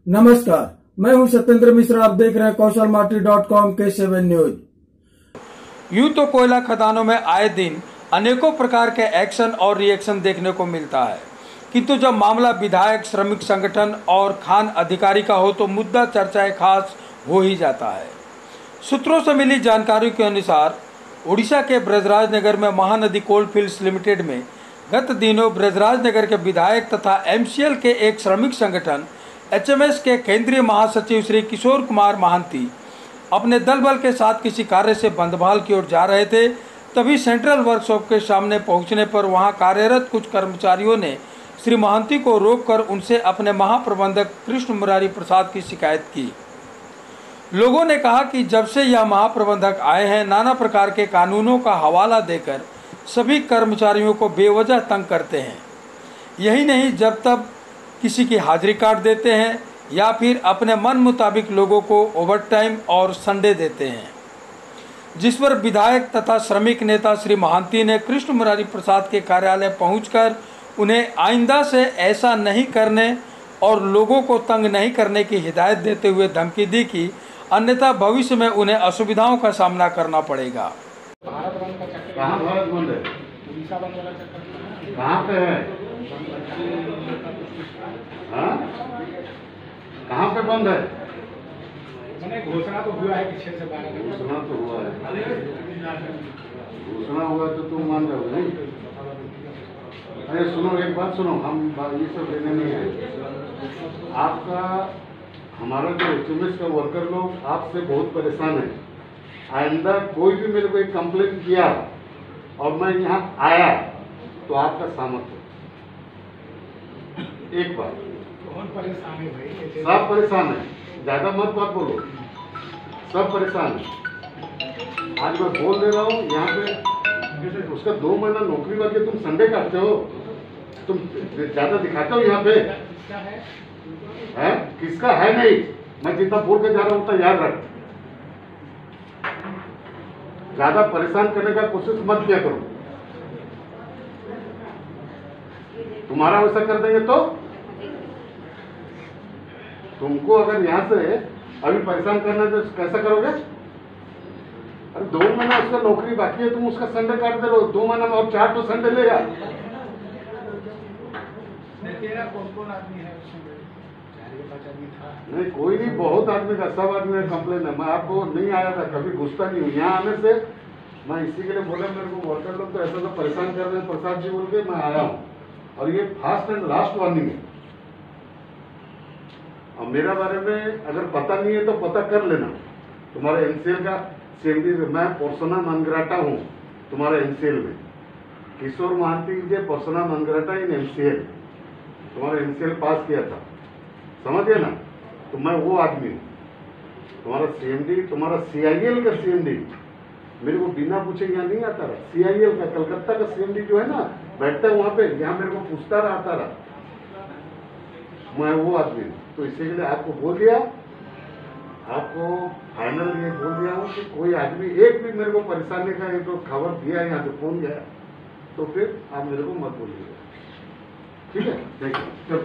नमस्कार, मैं हूं सत्येंद्र मिश्रा। आप देख रहे हैं कौशलमाटी.com के 7 न्यूज। यूं तो कोयला खदानों में आए दिन अनेकों प्रकार के एक्शन और रिएक्शन देखने को मिलता है, किंतु जब मामला विधायक, श्रमिक संगठन और खान अधिकारी का हो तो मुद्दा चर्चाएं खास हो ही जाता है। सूत्रों से मिली जानकारी के अनुसार उड़ीसा के ब्रजराज नगर में महानदी कोलफील्ड्स लिमिटेड में गत दिनों ब्रजराज नगर के विधायक तथा MCL के एक श्रमिक संगठन HMS के केंद्रीय महासचिव श्री किशोर कुमार महांती अपने दल बल के साथ किसी कार्य से बंधमाल की ओर जा रहे थे। तभी सेंट्रल वर्कशॉप के सामने पहुंचने पर वहां कार्यरत कुछ कर्मचारियों ने श्री महांती को रोककर उनसे अपने महाप्रबंधक कृष्ण मुरारी प्रसाद की शिकायत की। लोगों ने कहा कि जब से यह महाप्रबंधक आए हैं, नाना प्रकार के कानूनों का हवाला देकर सभी कर्मचारियों को बेवजह तंग करते हैं। यही नहीं, जब तब किसी की हाजिरी काट देते हैं या फिर अपने मन मुताबिक लोगों को ओवरटाइम और संडे देते हैं, जिस पर विधायक तथा श्रमिक नेता श्री महांती ने कृष्ण मुरारी प्रसाद के कार्यालय पहुंचकर उन्हें आइंदा से ऐसा नहीं करने और लोगों को तंग नहीं करने की हिदायत देते हुए धमकी दी कि अन्यथा भविष्य में उन्हें असुविधाओं का सामना करना पड़ेगा। कहाँ भारत बंद है? कहाँ पे है? हाँ? कहाँ पे बंद है? मैंने घोषणा तो हुआ है कि 6 से 12 घोषणा तो हुआ है। घोषणा हुआ तो तुम मान रहे हो नहीं? अरे सुनो, एक बात सुनो, हम ये सब लेने नहीं आए। आपका हमारा जो HMS का वर्कर लोग आपसे बहुत परेशान है। आइंदा कोई भी मेरे को एक कंप्लेंट किया और मैं यहाँ आया तो आपका सामर्थ्य एक बार। कौन परेशान है भाई? सब परेशान है, ज्यादा मत बात बोलो, सब परेशान है। आज मैं बोल दे रहा हूँ यहाँ पे उसका 2 महीना नौकरी वाले तुम संडे काटते हो, तुम ज्यादा दिखाते हो यहाँ पे है? किसका है नहीं, मैं जितना बोल के जा रहा हूँ उतना याद रख। ज्यादा परेशान करने का कोशिश मत किया करो। तुम्हारा वैसा कर देंगे तो तुमको अगर यहाँ से अभी परेशान करना है तो कैसा करोगे? अरे 2 महीना उसका नौकरी बाकी है, तुम उसका संडे काट दे रहे हो। 2 महीना में और 4 तो संडे लेगा। कौन आदमी है उसमें? 4-5 आदमी था। नहीं, कोई नहीं, बहुत आदमी का, सब आदमी का कंप्लेन है। मैं आपको नहीं आया था, कभी घुसता नहीं हूँ। यहाँ आने से मैं इसी के लिए बोला, मेरे को वर्कर लोग तो ऐसा तो परेशान कर रहे हैं प्रसाद जी बोल के मैं आया हूँ। और ये फर्स्ट एंड लास्ट वार्निंग है। और मेरा बारे में अगर पता नहीं है तो पता कर लेना। तुम्हारे MCL का CMD, मैं पर्सोना नॉन ग्राटा हूँ तुम्हारे MCL में। किशोर महांती जी पर्सोना नॉन ग्राटा इन MCL, तुम्हारा MCL पास किया था, समझिए ना। तो मैं वो आदमी हूँ। तुम्हारा CMD, तुम्हारा CIL का CMD मेरे को बिना पूछे यहाँ नहीं आता रहा। CIL का कलकत्ता का CMD जो है ना, बैठता है वहाँ पे, यहाँ मेरे को पूछता रहा, आता रहा। मैं वो आदमी हूँ। तो इसी के लिए आपको बोल दिया, आपको फाइनल ये बोल दिया हूँ कि कोई आदमी एक भी मेरे को परेशानी का एक तो खबर दिया यहाँ से फोन गया तो फिर आप मेरे को मत बोलिएगा, ठीक है? देखिए, चलो।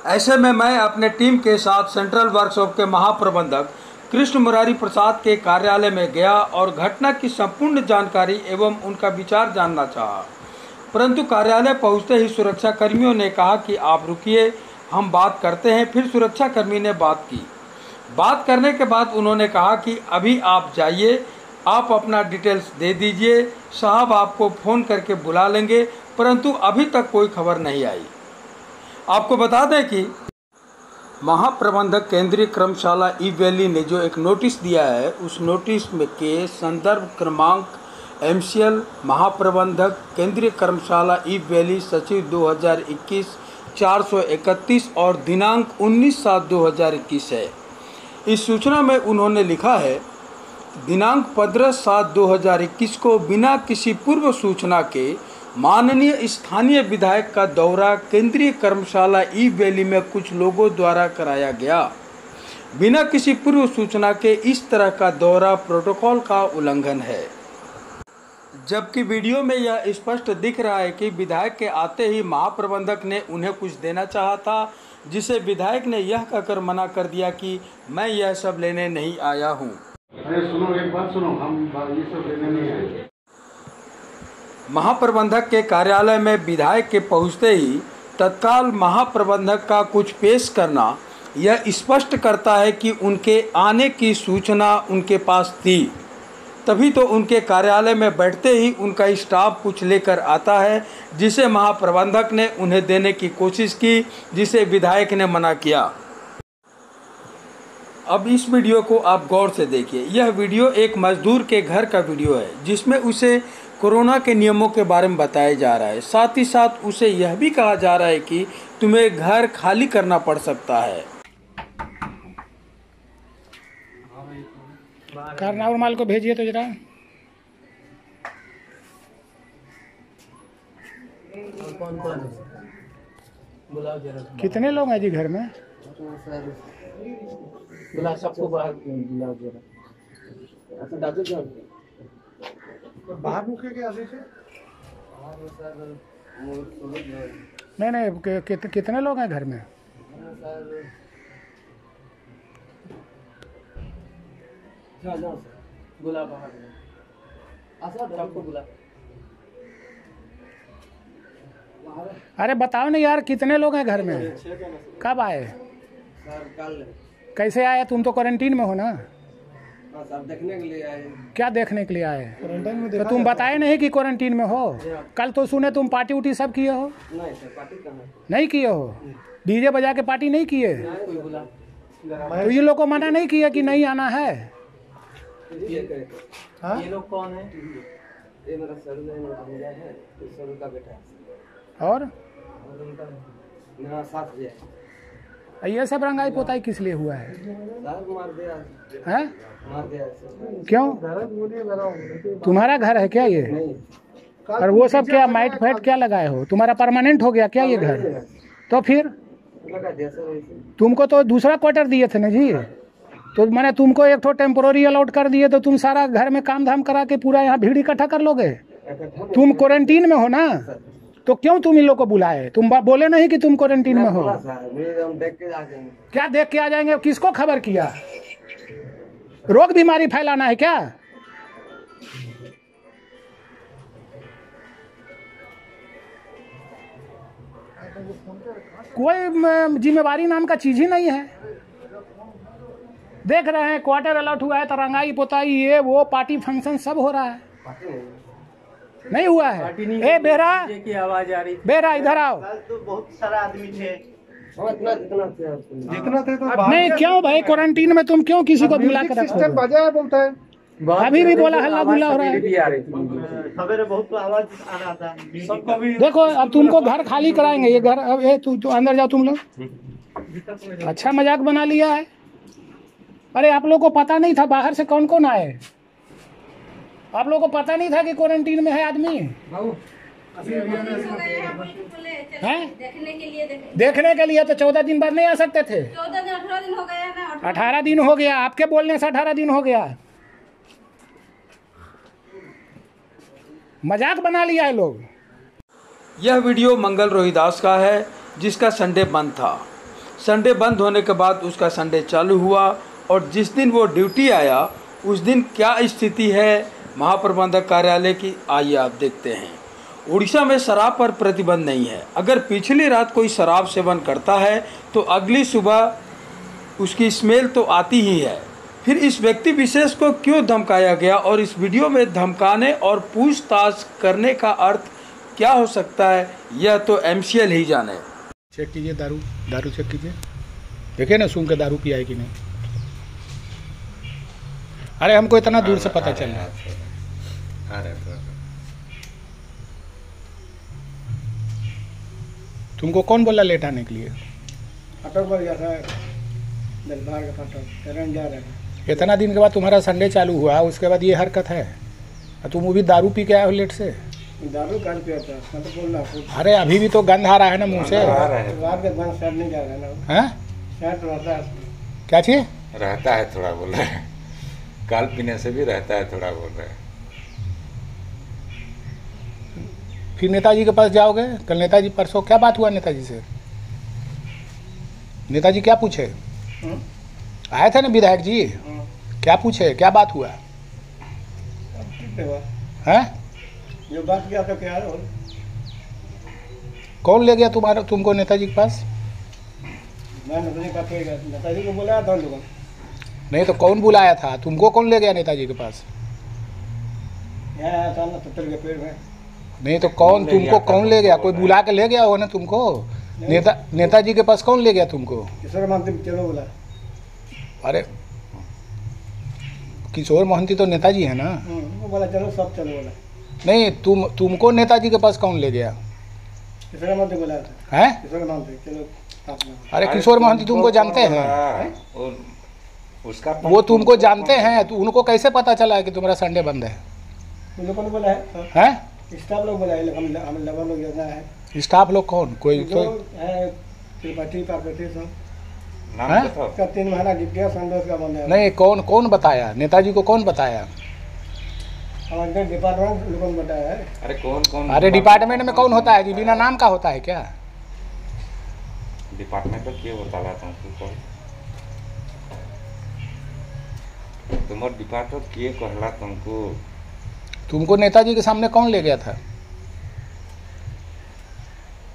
ऐसे में मैं अपने टीम के साथ सेंट्रल वर्कशॉप के महाप्रबंधक कृष्ण मुरारी प्रसाद के कार्यालय में गया और घटना की संपूर्ण जानकारी एवं उनका विचार जानना चाहा, परंतु कार्यालय पहुंचते ही सुरक्षा कर्मियों ने कहा कि आप रुकिए, हम बात करते हैं। फिर सुरक्षा कर्मी ने बात की। बात करने के बाद उन्होंने कहा कि अभी आप जाइए, आप अपना डिटेल्स दे दीजिए, साहब आपको फ़ोन करके बुला लेंगे, परंतु अभी तक कोई खबर नहीं आई। आपको बता दें कि महाप्रबंधक केंद्रीय कर्मशाला ई वैली ने जो एक नोटिस दिया है, उस नोटिस में के संदर्भ क्रमांक MCL महाप्रबंधक केंद्रीय कर्मशाला ई वैली सचिव 2021 431 और दिनांक 19/7/2021 है। इस सूचना में उन्होंने लिखा है, दिनांक 15/7/2021 को बिना किसी पूर्व सूचना के माननीय स्थानीय विधायक का दौरा केंद्रीय कर्मशाला ई वैली में कुछ लोगों द्वारा कराया गया। बिना किसी पूर्व सूचना के इस तरह का दौरा प्रोटोकॉल का उल्लंघन है। जबकि वीडियो में यह स्पष्ट दिख रहा है कि विधायक के आते ही महाप्रबंधक ने उन्हें कुछ देना चाहा था, जिसे विधायक ने यह कहकर मना कर दिया कि मैं यह सब लेने नहीं आया हूं। अरे सुनो, एक बात सुनो, हम ये सब लेने नहीं आए। महाप्रबंधक के कार्यालय में विधायक के पहुंचते ही तत्काल महाप्रबंधक का कुछ पेश करना यह स्पष्ट करता है कि उनके आने की सूचना उनके पास थी। तभी तो उनके कार्यालय में बैठते ही उनका स्टाफ कुछ लेकर आता है, जिसे महाप्रबंधक ने उन्हें देने की कोशिश की, जिसे विधायक ने मना किया। अब इस वीडियो को आप गौर से देखिए। यह वीडियो एक मजदूर के घर का वीडियो है, जिसमें उसे कोरोना के नियमों के बारे में बताया जा रहा है। साथ ही साथ उसे यह भी कहा जा रहा है कि तुम्हें घर खाली करना पड़ सकता है। करना माल को भेजिए तो जरा। कितने लोग हैं जी घर में? सबको बाहर बुलाओ जरा। बाहर मुखे के आगे से नहीं कितने लोग हैं घर में? बुला बाहर सबको बुला। अरे बताओ ना यार, कितने लोग हैं घर में? कब आए? कल। कैसे आए? तुम तो क्वारंटीन में हो ना? सब देखने के लिए आए। क्या देखने के लिए आए? तो तुम बताए नहीं कि क्वारंटीन में हो? कल तो सुने तुम पार्टी उटी सब किए हो। नहीं सर, पार्टी कहाँ? नहीं किए हो? डीजे बजा के पार्टी नहीं किए? कोई बुला। तो ये लोग को मना नहीं किया कि नहीं आना है? ये लोग कौन है? ये मेरा सर है, सर का बेटा है। और उनका मेरा साथ दिया। ये सब रंगाई पोताई किस लिए हुआ है? मार दिया हैं? मार दिया। क्यों? तुम्हारा घर है क्या ये? नहीं। और वो सब क्या माइट फाइट क्या लगाए हो? तुम्हारा परमानेंट हो गया क्या ये घर? तो फिर लगा दिया सर। तुमको तो दूसरा क्वार्टर दिए थे ना जी, तो मैंने तुमको एक तो टेम्पोररी अलॉट कर दिए, तो तुम सारा घर में काम धाम करा के पूरा यहाँ भीड़ इकट्ठा कर लोगे? तुम क्वारंटीन में हो ना, तो क्यों तुम इन लोग को बुलाए? तुम बोले नहीं कि तुम क्वारंटीन में हो? हम देख के आ जाएंगे। क्या देख के आ जाएंगे? किसको खबर किया? रोग बीमारी फैलाना है क्या? कोई जिम्मेवारी नाम का चीज ही नहीं है। देख रहे हैं क्वार्टर अलॉट हुआ है, तो रंगाई पोताई ये वो पार्टी फंक्शन सब हो रहा है। नहीं हुआ है? ए बेरा की आवाज आ रही। बेरा इधर आओ। तो बहुत सारा आदमी थे। जितना थे तो नहीं क्यों भाई, क्वारंटीन में तुम क्यों किसी को बुला कर रखोगे? बजाया बोलता है। अभी भी बोला हल्ला गुल्ला हो रहा है। सवेरे बहुत आवाज आ रहा था सबको भी। देखो अब तुमको घर खाली कराएंगे। ये घर अब तू अंदर जाओ तुम लोग। अच्छा मजाक बना लिया है। अरे आप लोग को पता नहीं था बाहर से कौन कौन आए? आप लोग को पता नहीं था कि क्वारंटीन में है आदमी? हैं? देखने के लिए तो 14 दिन बाद नहीं आ सकते थे? 14 दिन 18 दिन हो गया ना। 18 दिन हो गया। आपके बोलने से 18 दिन हो गया। मजाक बना लिया है लोग। यह वीडियो मंगल रोहिदास का है, जिसका संडे बंद था। संडे बंद होने के बाद उसका संडे चालू हुआ, और जिस दिन वो ड्यूटी आया उस दिन क्या स्थिति है महाप्रबंधक कार्यालय की, आइए आप देखते हैं। उड़ीसा में शराब पर प्रतिबंध नहीं है। अगर पिछली रात कोई शराब सेवन करता है तो अगली सुबह उसकी स्मेल तो आती ही है। फिर इस व्यक्ति विशेष को क्यों धमकाया गया, और इस वीडियो में धमकाने और पूछताछ करने का अर्थ क्या हो सकता है, यह तो MCL ही जाने। चेक कीजिए, दारू चेक कीजिए, देखिए ना सूंघ के दारू पिया है कि नहीं। अरे हमको इतना दूर से पता चल रहा है। तुमको कौन बोला लेट आने के लिए? इतना दिन के बाद तुम्हारा संडे चालू हुआ, उसके बाद ये हरकत है। तुम वो भी दारू पी के आए हो लेट से? दारू कल पिया था, मैं तो बोल रहा हूँ। अरे अभी भी तो गंध आ रहा है ना मुंह से। नहीं जा रहा है। क्या चीज रहता है थोड़ा, बोल रहे हैं। काल पीने से भी रहता है थोड़ा, बोल रहे हैं। फिर नेताजी के पास जाओगे? कल नेताजी परसों क्या बात हुआ नेताजी से? नेताजी क्या पूछे? आए थे ना विधायक जी, क्या पूछे, क्या बात हुआ है? जो बात किया तो क्या है? कौन ले गया तुमको नेताजी के पास? मैं नेताजी को बुलाया था लोगों। नहीं तो कौन बुलाया था तुमको? कौन ले गया नेताजी के पास? यहाँ आया था ना पत्थर के पेड़ में। नहीं तो कौन तुमको कौन ले गया? कोई बुला के ले गया होगा ना तुमको? नेताजी के पास कौन ले गया तुमको? किशोर महंती चलो बोला। अरे किशोर महंती तो नेताजी है ना? वो बोला चलो सब चलो बोला। नहीं तुमको नेताजी के पास कौन ले गया? किशोर महंती बुलाया था। हैं? किशोर महंती चलो। अरे किशोर महंती तुमको जानते हैं? उसका वो तुमको जानते हैं तो उनको कैसे पता चला है कि तुम्हारा संडे बंद है? उन लोगों ने बोला है। हैं? स्टाफ लोग बोला है, हम लगा लोग योजना है। स्टाफ लोग कौन? कोई जो है त्रिपाठी पार्वती सब नाम हैं? बताओ। का 3 महीना बीत गया, संडे का बंद है। नहीं कौन बताया? नेताजी को कौन बताया? हमारे डिपार्टमेंट लोगों ने बताया है। अरे कौन कौन? अरे डिपार्टमेंट में कौन होता है जी? बिना नाम का होता है क्या? डिपार्टमेंट तो क्या बताला तुमको? तुम्हारे डिपार्टमेंट के कहला तुमको नेताजी के सामने कौन ले गया था?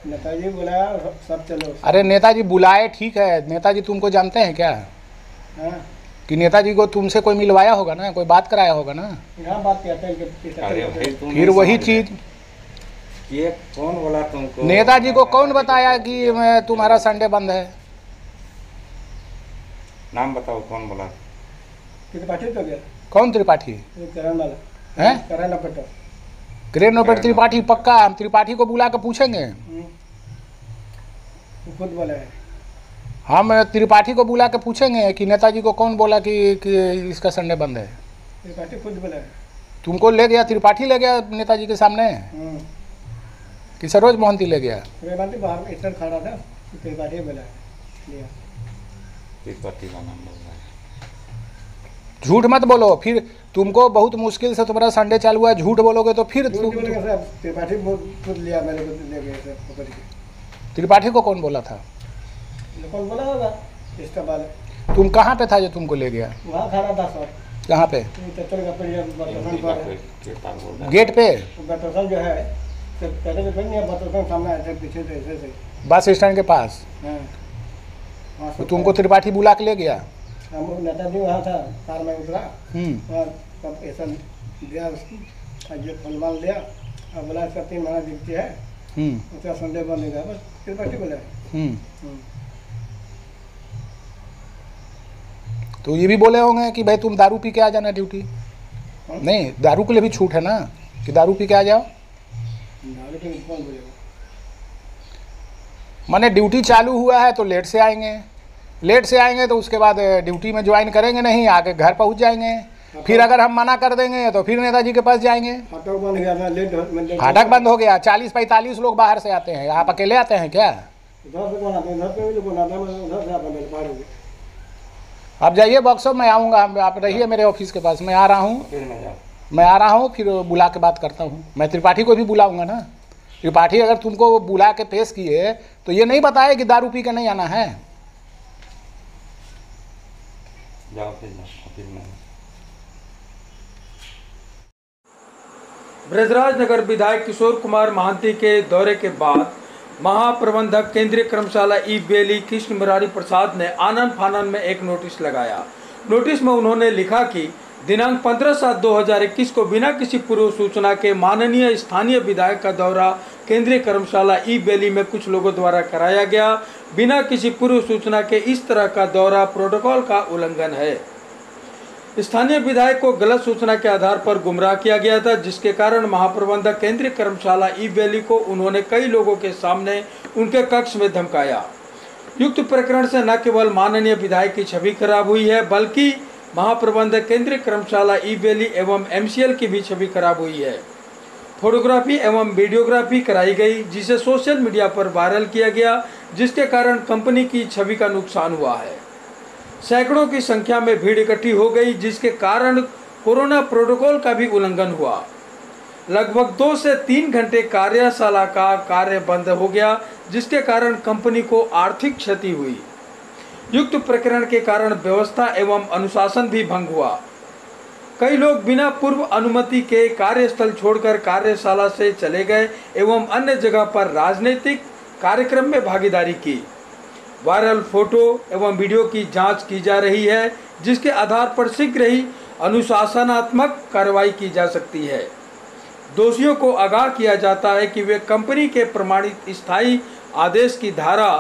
नेताजी बुलाया सब चलो। अरे नेताजी बुलाए ठीक है, नेताजी तुमको जानते हैं क्या? हाँ कि नेताजी को तुमसे कोई मिलवाया होगा ना, कोई बात कराया होगा ना? यहाँ बात कहते हैं कि अरे भाई तुम फिर वही चीज ये कौन बोला तुमको? नेताजी को कौन बताया कि तुम्हारा संडे बंद है? नाम बताओ कौन बोला? त्रिपाठी तो गया कौन त्रिपाठी करण वाला है? करण अपटर। ग्रेन ऑपरेटर त्रिपाठी पक्का? हम त्रिपाठी को बुला के पूछेंगे। खुद बोला है। हम त्रिपाठी को बुला के पूछेंगे कि नेताजी को कौन बोला कि इसका संडे बंद है? त्रिपाठी खुद बोला है। तुमको ले गया त्रिपाठी ले गया नेताजी के सामने कि सरोज मोहंती ले गया? त्रिपाठी बाहर में इतना खड़ा था, त्रिपाठी बोला है लिया। त्रिपाठी का नाम बोल रहा है। झूठ मत बोलो, फिर तुमको बहुत मुश्किल से तुम्हारा संडे चालू हुआ है, झूठ बोलोगे तो फिर त्रिपाठी खुद लिया, मेरे को ले गए थे पकड़ के। त्रिपाठी को कौन बोला था? कौन बोला होगा इसका बाल। तुम कहाँ पे था जो तुमको ले गया? वहाँ खड़ा था सब। कहाँ पे? चतर का पर गेट पे? बटरसन जो है चतर के पेड़ नहीं, बटरसन सामने ऐसे पीछे से ऐसे बस स्टैंड के पास? हाँ तो तुमको त्रिपाठी बुला के ले गया? हम नेताजी वहाँ था, कार में उतरा और तब ऐसा दिया उसको, ये फलमान लिया और बोला इसका 3 महीना ड्यूटी है, उसका संडे बंद होगा, बस त्रिपाठी बोला। तो ये भी बोले होंगे कि भाई तुम दारू पी के आ जाना ड्यूटी? नहीं, दारू के लिए भी छूट है ना कि दारू पी के आ जाओ? दारू के कौन बोलेगा? माने ड्यूटी चालू हुआ है तो लेट से आएंगे तो उसके बाद ड्यूटी में ज्वाइन करेंगे नहीं, आके घर पहुंच जाएंगे। फिर अगर हम मना कर देंगे तो फिर नेताजी के पास जाएंगे। फाटक बंद गया था, लेट फाटक बंद हो गया, 40-45 लोग बाहर से आते हैं, आप अकेले आते हैं क्या? उधर से कौन आता है? उधर पे भी लोग बनाता है, उधर से आता है पहाड़ पे। आप जाइए वर्कशॉप में आऊँगा, आप रहिए मेरे ऑफिस के पास, मैं आ रहा हूँ, फिर बुला के बात करता हूँ। मैं त्रिपाठी को भी बुलाऊँगा ना। त्रिपाठी अगर तुमको बुला के पेश किए तो ये नहीं बताए कि दारू पी के नहीं आना है। जाओ फिर ब्रजराज नगर विधायक किशोर कुमार महांती के दौरे के बाद महाप्रबंधक केंद्रीय कर्मशाला ई बेली कृष्ण मुरारी प्रसाद ने आनन फानन में एक नोटिस लगाया। नोटिस में उन्होंने लिखा कि दिनांक 15/7/2021 को बिना किसी पूर्व सूचना के माननीय स्थानीय विधायक का दौरा केंद्रीय कर्मशाला ई बेली में कुछ लोगों द्वारा कराया गया। बिना किसी पूर्व सूचना के इस तरह का दौरा प्रोटोकॉल का उल्लंघन है। स्थानीय विधायक को गलत सूचना के आधार पर गुमराह किया गया था, जिसके कारण महाप्रबंधक केंद्रीय कर्मशाला ई बेली को उन्होंने कई लोगों के सामने उनके कक्ष में धमकाया। युक्त प्रकरण से न केवल माननीय विधायक की छवि खराब हुई है, बल्कि महाप्रबंधक केंद्रीय कर्मशाला ई बेली एवं MCL की भी छवि खराब हुई है। फोटोग्राफी एवं वीडियोग्राफी कराई गई, जिसे सोशल मीडिया पर वायरल किया गया, जिसके कारण कंपनी की छवि का नुकसान हुआ है। सैकड़ों की संख्या में भीड़ इकट्ठी हो गई, जिसके कारण कोरोना प्रोटोकॉल का भी उल्लंघन हुआ। लगभग 2 से 3 घंटे कार्यशाला का कार्य बंद हो गया, जिसके कारण कंपनी को आर्थिक क्षति हुई। युक्त प्रकरण के कारण व्यवस्था एवं अनुशासन भी भंग हुआ। कई लोग बिना पूर्व अनुमति के कार्यस्थल छोड़कर कार्यशाला से चले गए एवं अन्य जगह पर राजनीतिक कार्यक्रम में भागीदारी की। वायरल फोटो एवं वीडियो की जांच की जा रही है, जिसके आधार पर शीघ्र ही अनुशासनात्मक कार्रवाई की जा सकती है। दोषियों को आगाह किया जाता है कि वे कंपनी के प्रमाणित स्थायी आदेश की धारा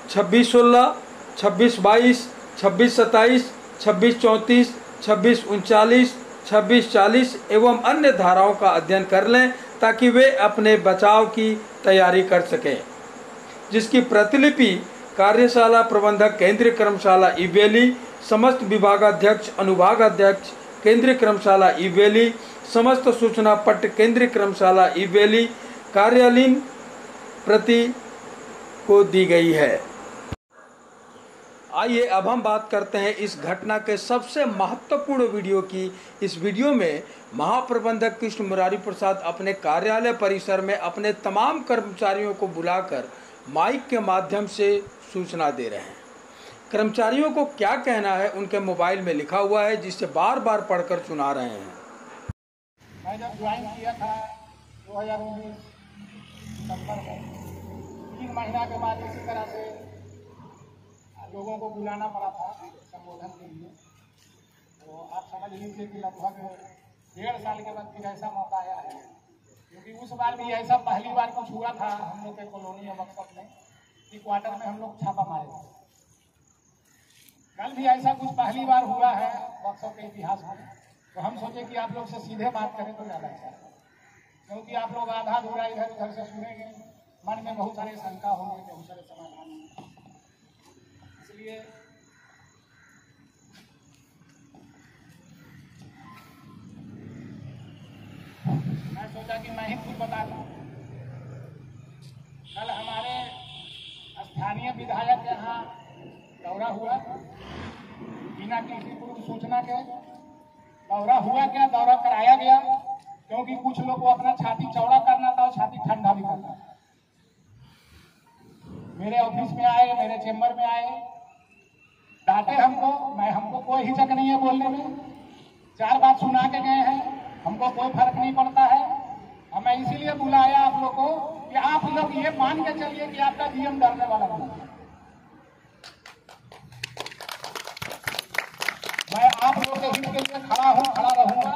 2616, 2622, 2627, 2634, 2639, 2640 एवं अन्य धाराओं का अध्ययन कर लें ताकि वे अपने बचाव की तैयारी कर सकें, जिसकी प्रतिलिपि कार्यशाला प्रबंधक केंद्रीय कर्मशाला ईवेली, समस्त विभागाध्यक्ष, अनुभागाध्यक्ष केंद्रीय कर्मशाला ईवेली, समस्त सूचना पट्ट केंद्रीय कर्मशाला ईवेली कार्यालयीन प्रति को दी गई है। आइए अब हम बात करते हैं इस घटना के सबसे महत्वपूर्ण वीडियो की। इस वीडियो में महाप्रबंधक कृष्ण मुरारी प्रसाद अपने कार्यालय परिसर में अपने तमाम कर्मचारियों को बुलाकर माइक के माध्यम से सूचना दे रहे हैं। कर्मचारियों को क्या कहना है उनके मोबाइल में लिखा हुआ है, जिसे बार बार पढ़कर सुना रहे हैं। मैं जब ज्वाइन किया था 2019 सितंबर में, 3 महीना के बाद इसी तरह से लोगों को बुलाना पड़ा था संबोधन के लिए। तो आप समझ लीजिए कि लगभग 1.5 साल के बाद फिर ऐसा मौका आया है, क्योंकि उस बार भी ऐसा पहली बार कुछ हुआ था हम लोग के कॉलोनी वर्कशॉप में कि क्वार्टर में हम लोग छापा मारे थे। कल भी ऐसा कुछ पहली बार हुआ है वर्कशॉप के इतिहास में। तो हम सोचे कि आप लोग से सीधे बात करें तो ज़्यादा अच्छा है, क्योंकि आप लोग आधा अधूरा इधर उधर से सुनेंगे, मन में बहुत सारे शंका होंगे, बहुत सारे समाधान होंगे। इसलिए मैं सोचा कि मैं ही कुछ बता दूं। कल हमारे स्थानीय विधायक के यहाँ दौरा हुआ, बिना किसी पूर्व सूचना के दौरा हुआ। क्या दौरा कराया गया, क्योंकि कुछ लोग को अपना छाती चौड़ा करना था और छाती ठंडा भी करना था। मेरे ऑफिस में आए, मेरे चेम्बर में आए, डांटे हमको। हमको कोई हिचक नहीं है बोलने में, 4 बात सुना के गए हैं, हमको कोई फर्क नहीं पड़ता है। हमें इसीलिए बुलाया आप लोग को कि आप लोग ये मान के चलिए कि आपका जीएम डरने वाला नहीं है। मैं आप लोग के हित के लिए खड़ा हूं, खड़ा रहूंगा।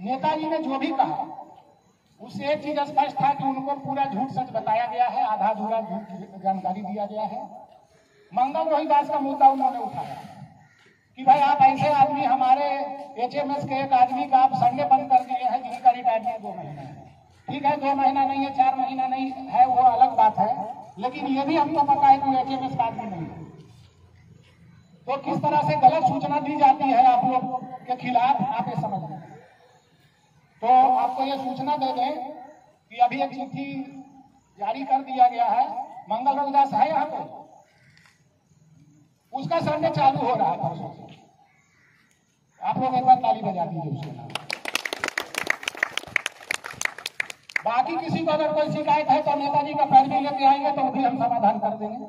नेताजी ने जो भी कहा उससे एक चीज स्पष्ट था कि उनको पूरा झूठ सच बताया गया है, आधा अधूरा झूठ जानकारी दिया गया है। मंगल रोहिदास का मुद्दा उन्होंने उठाया कि भाई आप ऐसे आदमी, हमारे एचएमएस के एक आदमी का आप संडे बंद कर दिए हैं, जिनका रिटायरमेंट 2 महीना है। ठीक है, 2 महीना नहीं है, 4 महीना नहीं है, वो अलग बात है, लेकिन ये भी हमको पता है कि एचएमएस का आदमी नहीं है। तो किस तरह से गलत सूचना दी जाती है आप लोग के खिलाफ, आप ये समझ लें। तो आपको ये सूचना दे दें कि अभी एक चिट्ठी जारी कर दिया गया है। मंगल रोहिदास है यहाँ पे, उसका संडे चालू हो रहा है परसों से। आप लोग एक बार ताली बजा दीजिए उसके नाम। बाकी किसी को अगर कोई शिकायत है तो नेताजी का पैरवी लेके आएंगे तो भी हम समाधान कर देंगे,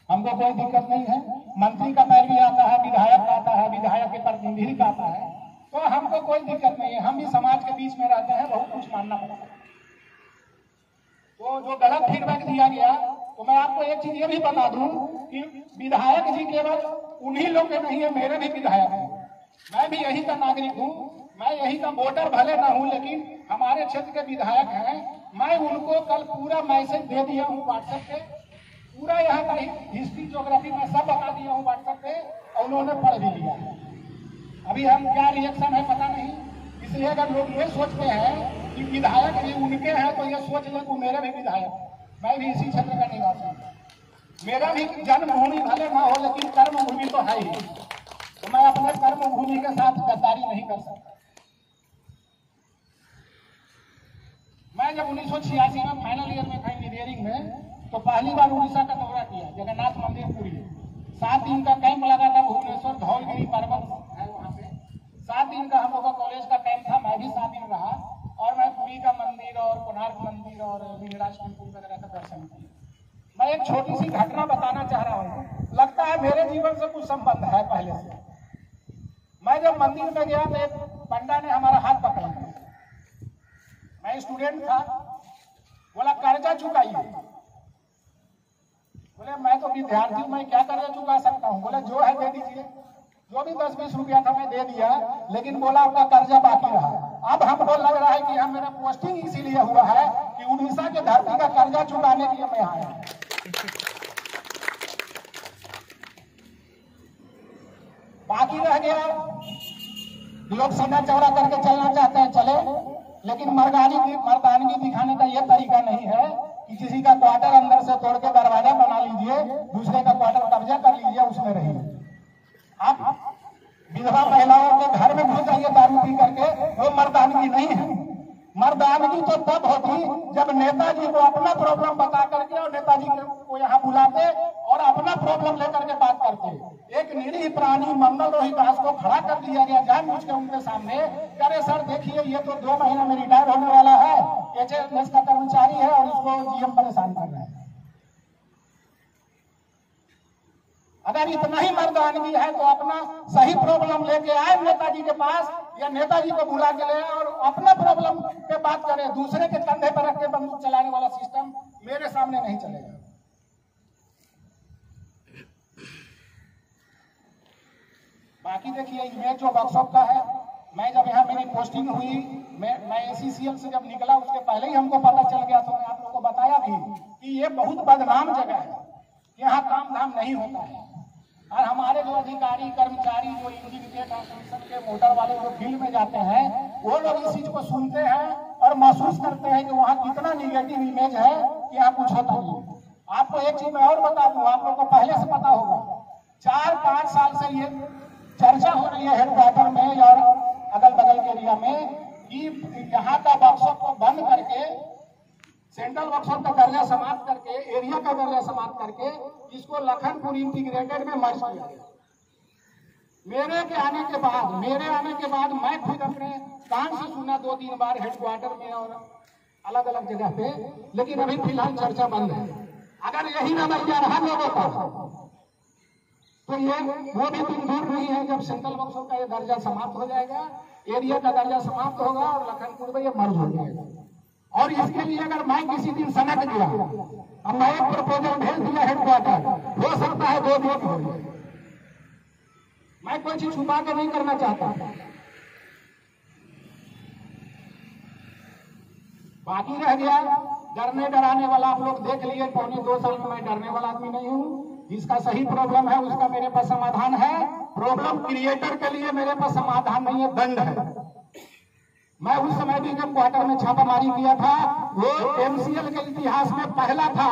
हमको कोई दिक्कत नहीं है। मंत्री का पैरवी आता है, विधायक का आता है, विधायक के प्रतिनिधि का आता है, तो हमको कोई दिक्कत नहीं है। हम भी समाज के बीच में रहते हैं, बहुत कुछ मानना पड़ता है। तो जो गलत फीडबैक दिया गया, तो मैं आपको एक चीज ये भी बता दूं कि विधायक जी केवल उन्हीं लोग के नहीं है, मेरे भी विधायक हैं। मैं भी यही का नागरिक हूँ, मैं यही का वोटर भले ना हूँ, लेकिन हमारे क्षेत्र के विधायक हैं। मैं उनको कल पूरा मैसेज दे दिया हूँ व्हाट्सएप पे, पूरा यहाँ का हिस्ट्री ज्योग्राफी में सब बता दिया हूँ व्हाट्सएप पे, और उन्होंने पढ़ भी लिया है। अभी हम क्या रिएक्शन है पता नहीं, इसलिए अगर लोग ये सोचते हैं कि विधायक भी उनके हैं तो ये सोच ले कि मेरे भी विधायक, मैं भी इसी क्षेत्र का निवासी हूँ, मेरा भी जन्मभूमि भले ना हो लेकिन कर्मभूमि तो है ही। तो मैं अपने कर्मभूमि के साथ गद्दारी नहीं कर सकता। मैं जब 1986 में फाइनल ईयर में था इंजीनियरिंग में, तो पहली बार उड़ीसा का दौरा किया, जगन्नाथ मंदिर पुरी। 7 दिन का कैंप लगा था भुवनेश्वर, धौलगिरी पर्वत है वहाँ पे, दिन का हम लोग का कॉलेज का कैंप था, मैं भी 7 दिन रहा और मैं पुरी का मंदिर और कोणार्क मंदिर और लिंगराज टेम्पल वगैरह का दर्शन किया। मैं एक छोटी सी घटना बताना चाह रहा हूँ, लगता है मेरे जीवन से कुछ संबंध है पहले से। मैं जब मंदिर में गया तो एक पंडा ने हमारा हाथ पकड़ा, मैं स्टूडेंट था, बोला कर्जा चुकाइए। बोले मैं तो विद्यार्थी हूँ, मैं क्या कर्जा चुका सकता हूँ? बोले जो है दे दीजिए। जो भी 10-20 रुपया था मैं दे दिया, लेकिन बोला आपका कर्जा बाकी रहा। अब हमको लग रहा है कि हम मेरा पोस्टिंग इसीलिए हुआ है कि उड़ीसा के धरती का कर्जा चुकाने के लिए मैं आया। बाकी रह गया, लोग सीना चौड़ा करके चलना चाहते हैं चले, लेकिन मर्दानगी दिखाने का यह तरीका नहीं है कि किसी का क्वार्टर अंदर से तोड़ के दरवाजा बना लीजिए, दूसरे का क्वार्टर कब्जा कर लीजिए, उसमें रहिए। आप विधवा महिलाओं के घर में घुस जाइए दारू पी करके, वो मर्दानगी नहीं है। मर्दानगी तो तब होती जब नेताजी को अपना प्रॉब्लम बता करके और नेताजी को यहाँ बुलाते और अपना प्रॉब्लम लेकर के बात करते। एक निरीह प्राणी मंगल रोहित दास को खड़ा कर दिया गया जानबूझ के उनके सामने, अरे सर देखिए ये तो 2 महीना में रिटायर होने वाला है, एचएएस का कर्मचारी है और इसको जीएम परेशान कर रहा है। अगर इतना ही मर्दानगी है तो अपना सही प्रॉब्लम लेके आए नेताजी के पास, या नेताजी को बुला के ले और अपना प्रॉब्लम पे बात करें। दूसरे के कंधे पर रख के बंदूक चलाने वाला सिस्टम मेरे सामने नहीं चलेगा। बाकी देखिए इमेज जो वर्कशॉप का है, मैं जब यहाँ मेरी पोस्टिंग हुई, मैं ACCL से जब निकला उसके पहले ही हमको पता चल गया, तो मैं आप लोगों को बताया भी कि ये बहुत बदनाम जगह है, यहाँ काम धाम नहीं होता है। और हमारे जो अधिकारी कर्मचारी जो इंजीनियर ट्रांसमिशन के मोटर वाले जो फील्ड में जाते हैं, वो लोग इस चीज को सुनते हैं और महसूस करते हैं कि वहाँ कितना निगेटिव इमेज है कि यहाँ कुछ होता नहीं। आपको एक चीज मैं और बता दूं, आप लोग को पहले से पता होगा, 4-5 साल से ये चर्चा हो रही है हेडक्वार्टर में और अगल बगल के एरिया में कि यहाँ का वर्कशॉप को बंद करके, सेंट्रल वर्कशॉप का दर्जा समाप्त करके, एरिया का दर्जा समाप्त करके इसको लखनपुर इंटीग्रेटेड में मर्ज किया गया। मेरे आने के बाद मैं खुद अपने कान से सुना 2-3 बार हेडक्वार्टर में और अलग अलग जगह पे, लेकिन अभी फिलहाल चर्चा बंद है। अगर यही रवैया रहा लोगों का तो ये वो भी दिन दूर नहीं है जब सेंट्रल वर्कशॉप का ये दर्जा समाप्त हो जाएगा, एरिया का दर्जा समाप्त होगा और लखनपुर में ये मर्ज हो जाएगा। और इसके लिए अगर मैं किसी दिन सनक गया, अब मैं एक प्रपोजल भेज दिया हेडक्वार्टर, हो सकता है 2 वोट हो जाए। मैं कोई चीज छुपा के नहीं करना चाहता। बाकी रह गया डरने डराने वाला, आप लोग देख लिए 2.25 साल में मैं डरने वाला आदमी नहीं हूँ। जिसका सही प्रॉब्लम है उसका मेरे पास समाधान है। प्रॉब्लम क्रिएटर के लिए मेरे पास समाधान नहीं है, दंड है। मैं उस समय भी जब क्वार्टर में छापामारी किया था, वो MCL के इतिहास में पहला था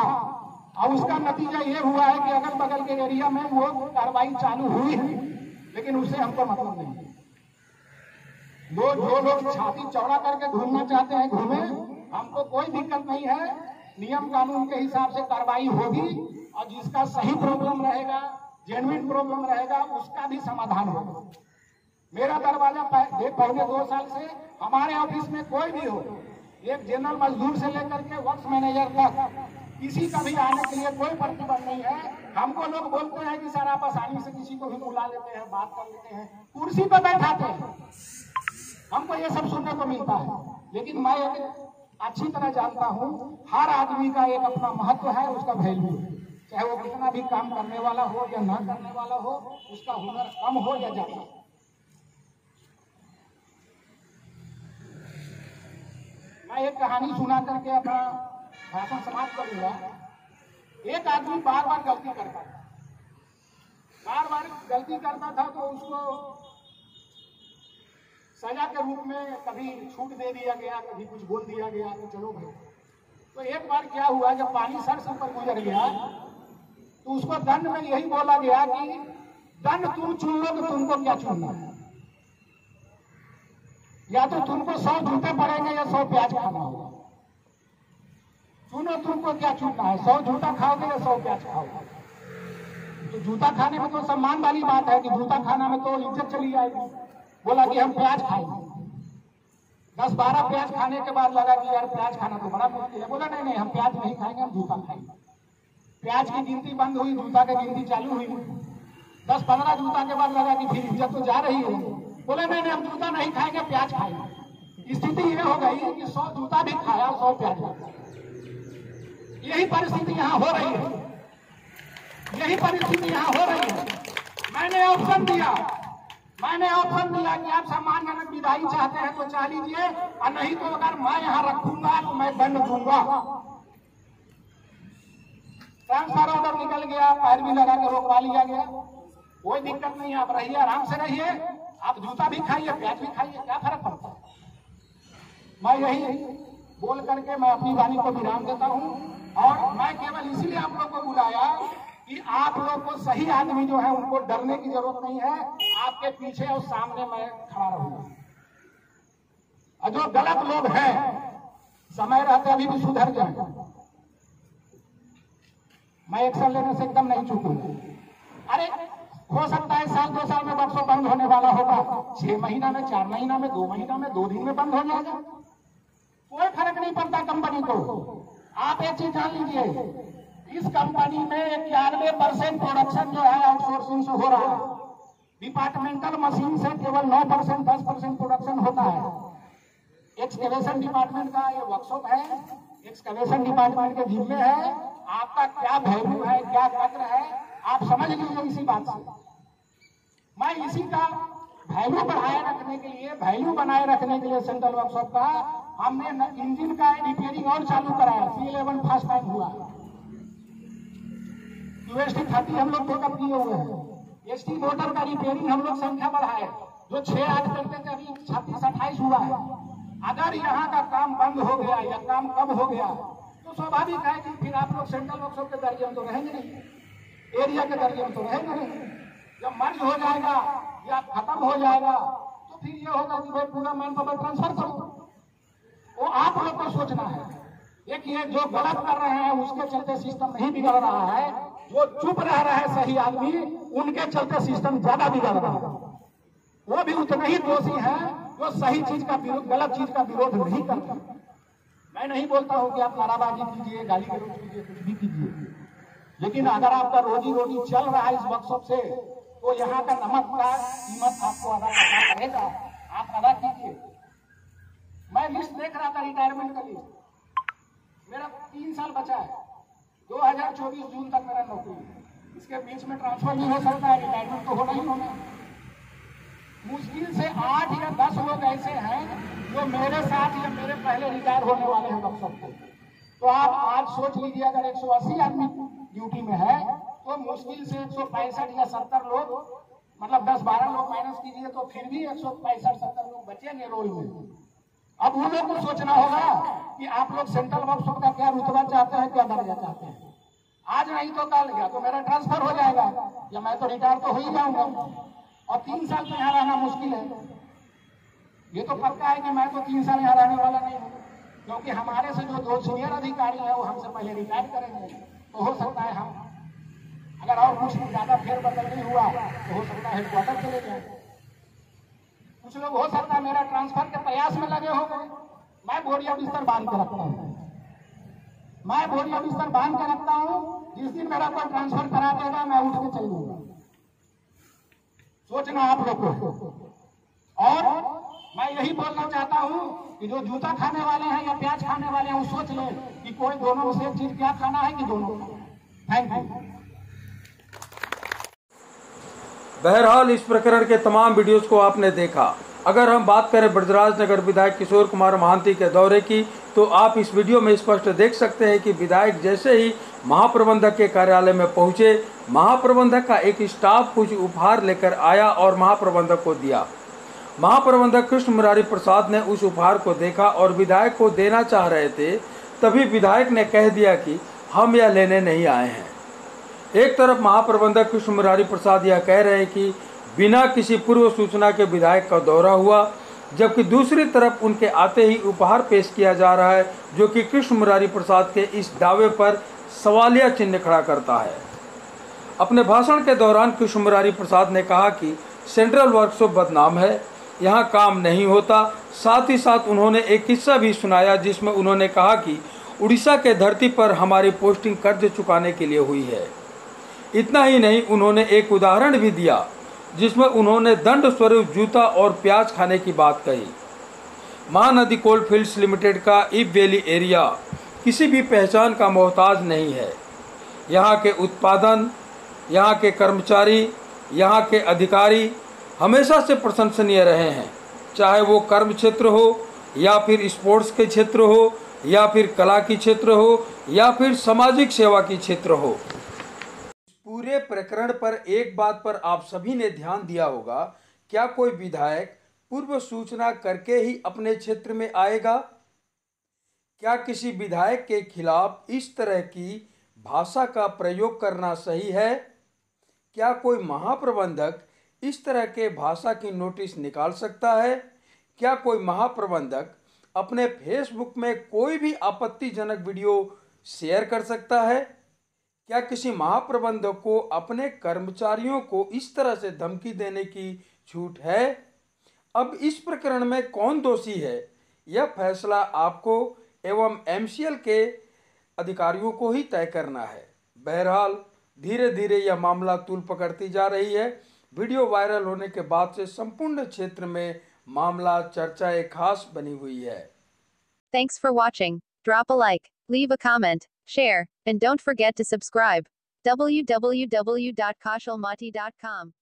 और उसका नतीजा ये हुआ है कि अगल बगल के एरिया में वो कार्रवाई चालू हुई है, लेकिन उससे हमको मतलब नहीं। जो लोग छाती चौड़ा करके घूमना चाहते हैं घूमे, हमको कोई दिक्कत नहीं है। नियम कानून के हिसाब से कार्रवाई होगी और जिसका सही प्रॉब्लम रहेगा, जेन्युइन प्रॉब्लम रहेगा, उसका भी समाधान होगा। मेरा दरवाजा 2.25 साल से हमारे ऑफिस में कोई भी हो, एक जनरल मजदूर से लेकर के वर्क्स मैनेजर तक, किसी का भी आने के लिए कोई प्रतिबंध नहीं है। हमको लोग बोलते हैं कि सर आप आसानी से किसी को भी बुला लेते हैं, बात कर लेते हैं, कुर्सी पर बैठाते हैं, हमको ये सब सुनने को मिलता है। लेकिन मैं एक अच्छी तरह जानता हूँ, हर आदमी का एक अपना महत्व है, उसका वैल्यू है। चाहे वो कितना भी काम करने वाला हो या ना करने वाला हो, उसका हुनर कम हो या ज्यादा। मैं एक कहानी सुना करके अपना भाषण समाप्त करूंगा। एक आदमी बार बार गलती करता था, तो उसको सजा के रूप में कभी छूट दे दिया गया, कभी कुछ बोल दिया गया, तो चलो भाई। तो एक बार क्या हुआ, जब पानी सर से ऊपर गुजर गया तो उसको दंड में यही बोला गया कि दंड तुम चुन लो कि तुमको क्या चुनना है, या तो तुमको 100 जूते पड़ेंगे या 100 प्याज खाना होगा। चुनो तुमको क्या चुनना है, 100 जूता खाओगे या 100 प्याज खाओगे। तो जूता खाने में तो सम्मान वाली बात है कि जूता खाना में तो इज्जत चली जाएगी, बोला कि हम प्याज खाएंगे। 10-12 प्याज खाने के बाद लगा कि यार प्याज खाना तो बड़ा मुश्किल है। बोला नहीं हम प्याज नहीं खाएंगे, हम जूता खाएंगे। प्याज की गिनती बंद हुई, जूता की गिनती चालू हुई। 10-15 जूता के बाद लगा कि फिर इज्जत तो जा रही है। बोले नहीं हम जूता नहीं खाएंगे, प्याज खाएंगे। स्थिति ये हो गई कि 100 जूता भी खाया, 100 प्याज भी खाया। यही परिस्थिति यहाँ हो रही है, यही परिस्थिति यहाँ हो रही है। मैंने ऑप्शन दिया कि आप सम्मानजनक विदाई चाहते हैं तो चाह लीजिए, और नहीं तो अगर मैं यहाँ रखूंगा तो मैं दंड दूंगा। ट्रांसफर ऑर्डर निकल गया, पैरवी लगा के रोकवा लिया गया। कोई दिक्कत नहीं, आप रहिए, आराम से रहिए, आप जूता भी खाइए, प्याज भी खाइए, क्या फर्क पड़ता है। मैं यही बोल करके मैं अपनी वाणी को विराम देता हूँ। और मैं केवल इसीलिए आप लोग को बुलाया कि आप लोग को सही आदमी जो है उनको डरने की जरूरत नहीं है। आपके पीछे और सामने मैं खड़ा रहूंगा, और जो गलत लोग हैं समय रहते अभी भी सुधर जाए। मैं एक्शन लेने से एकदम नहीं चूकूंगा। अरे हो सकता है 1-2 साल में वर्कशॉप बंद होने वाला होगा, 6 महीना में, 4 महीना में, 2 महीना में, 2 दिन में बंद हो जाएगा, कोई फर्क नहीं पड़ता कंपनी को। आप एक चीज जान लीजिए, इस कंपनी में 91% प्रोडक्शन जो है आउटसोर्सिंग से हो रहा है। डिपार्टमेंटल मशीन से केवल 9%, 10% प्रोडक्शन होता है। एक्सकवेशन डिपार्टमेंट का ये वर्कशॉप है, एक्सकवेशन डिपार्टमेंट के जिम्मे है। आपका क्या वैल्यू है, क्या कद्र है, आप समझ लीजिए। इसी बात से मैं इसी का वैल्यू बनाए रखने के लिए सेंट्रल वर्कशॉप का हमने इंजन का रिपेयरिंग और चालू कराया। C11 फर्स्ट टाइम हुआ। UST 30 हम लोग टेकअप किए हुए हैं। ST मोटर का रिपेयरिंग हम लोग संख्या बढ़ाए, जो 6-8 करते थे अभी 26-28 हुआ है। अगर यहाँ का काम बंद हो गया या काम कम हो गया तो स्वाभाविक है कि फिर आप लोग सेंट्रल वर्कशॉप के दर्जे में तो रहेंगे नहीं, एरिया के दर्जे में तो रहेंगे नहीं। जब मर्ज हो जाएगा या खत्म हो जाएगा तो फिर ये होगा कि भाई पूरा मैन पावर ट्रांसफर करो। वो आप लोग को सोचना है। देखिए, जो गलत कर रहे हैं उसके चलते सिस्टम नहीं बिगड़ रहा है, जो चुप रह रहे हैं सही आदमी उनके चलते सिस्टम ज्यादा बिगड़ रहा है। वो भी उतने ही दोषी हैं जो सही चीज का विरोध, गलत चीज का विरोध नहीं करते। मैं नहीं बोलता हूं कि आप नाराबाजी कीजिए, गाली गलौज कीजिए, कुछ भी कीजिए, लेकिन अगर आपका रोजी रोटी चल रहा है इस वर्कशॉप से तो यहाँ का नमक का कीमत आपको अदा करना पड़ेगा, आप अदा कीजिए। मैं लिस्ट देख रहा था, रिटायरमेंट का लिस्ट। मेरा 3 साल बचा है, 2024 जून तक मेरा नौकरी है। इसके बीच में ट्रांसफर नहीं हो सकता है, रिटायरमेंट तो होना ही होना। मुश्किल से 8 या 10 लोग ऐसे हैं जो मेरे साथ या मेरे पहले रिटायर होने वाले हैं वर्कशॉप को। तो आप आज सोच लीजिए, अगर 180 आदमी ड्यूटी में है तो मुश्किल से 165 या 70 लोग, मतलब 10-12 लोग माइनस कीजिए तो फिर भी 165-70 लोग बचेंगे रोल में। अब उन लोग को सोचना होगा कि आप लोग सेंट्रल वर्कशॉप का क्या रुतबा चाहते हैं, क्या दर्जा चाहते हैं। आज नहीं तो कल या तो मेरा ट्रांसफर हो जाएगा या मैं तो रिटायर तो हो ही जाऊंगा, और 3 साल तो यहाँ रहना मुश्किल है। ये तो पक्का है कि मैं तो 3 साल यहाँ रहने वाला नहीं हूँ, क्योंकि हमारे से जो 2 सीनियर अधिकारी हैं वो हमसे पहले रिटायर करेंगे। तो हो सकता है हम अगर और कुछ ज्यादा फेरबदल नहीं हुआ तो हो सकता है हेडक्वार्टर चले जाए। कुछ लोग हो सकता है मेरा ट्रांसफर के प्रयास में लगे हो गए। मैं बोरिया बिस्तर बांध के रखता हूँ, मैं बोरिया बिस्तर बांध के रखता हूँ। जिस दिन मेरा कोई ट्रांसफर करा देगा मैं उठ के चल दूंगा। सोचना आप लोग को। और मैं यही बोलना चाहता हूँ कि जो जूता खाने वाले हैं या प्याज खाने वाले हैं वो सोच ले कि कोई दोनों से एक चीज क्या खाना है कि दोनों। Thank you. बहरहाल इस प्रकरण के तमाम वीडियोस को आपने देखा। अगर हम बात करें ब्रजराज नगर विधायक किशोर कुमार महांती के दौरे की, तो आप इस वीडियो में स्पष्ट देख सकते हैं कि विधायक जैसे ही महाप्रबंधक के कार्यालय में पहुंचे, महाप्रबंधक का एक स्टाफ कुछ उपहार लेकर आया और महाप्रबंधक को दिया। महाप्रबंधक कृष्ण मुरारी प्रसाद ने उस उपहार को देखा और विधायक को देना चाह रहे थे, तभी विधायक ने कह दिया कि हम यह लेने नहीं आए हैं। एक तरफ महाप्रबंधक कृष्ण मुरारी प्रसाद यह कह रहे हैं कि बिना किसी पूर्व सूचना के विधायक का दौरा हुआ, जबकि दूसरी तरफ उनके आते ही उपहार पेश किया जा रहा है, जो कि कृष्ण मुरारी प्रसाद के इस दावे पर सवालिया चिन्ह खड़ा करता है। अपने भाषण के दौरान कृष्ण मुरारी प्रसाद ने कहा कि सेंट्रल वर्कशॉप बदनाम है, यहाँ काम नहीं होता। साथ ही साथ उन्होंने एक किस्सा भी सुनाया जिसमें उन्होंने कहा कि उड़ीसा के धरती पर हमारी पोस्टिंग कर्ज चुकाने के लिए हुई है। इतना ही नहीं, उन्होंने एक उदाहरण भी दिया जिसमें उन्होंने दंड स्वरूप जूता और प्याज खाने की बात कही। महानदी कोलफील्ड्स लिमिटेड का ईब वैली एरिया किसी भी पहचान का मोहताज नहीं है। यहाँ के उत्पादन, यहाँ के कर्मचारी, यहाँ के अधिकारी हमेशा से प्रशंसनीय रहे हैं, चाहे वो कर्म क्षेत्र हो या फिर स्पोर्ट्स के क्षेत्र हो या फिर कला की क्षेत्र हो या फिर सामाजिक सेवा की क्षेत्र हो। पूरे प्रकरण पर एक बात पर आप सभी ने ध्यान दिया होगा, क्या कोई विधायक पूर्व सूचना करके ही अपने क्षेत्र में आएगा? क्या किसी विधायक के खिलाफ इस तरह की भाषा का प्रयोग करना सही है? क्या कोई महाप्रबंधक इस तरह के भाषा की नोटिस निकाल सकता है? क्या कोई महाप्रबंधक अपने फेसबुक में कोई भी आपत्तिजनक वीडियो शेयर कर सकता है? क्या किसी महाप्रबंधक को अपने कर्मचारियों को इस तरह से धमकी देने की छूट है? अब इस प्रकरण में कौन दोषी है, यह फैसला आपको एवं MCL के अधिकारियों को ही तय करना है। बहरहाल धीरे धीरे यह मामला तूल पकड़ती जा रही है। वीडियो वायरल होने के बाद से संपूर्ण क्षेत्र में मामला चर्चाए खास बनी हुई है। Thanks for watching. Drop a like, leave a comment, share, and don't forget to subscribe. www.kaushalmati.com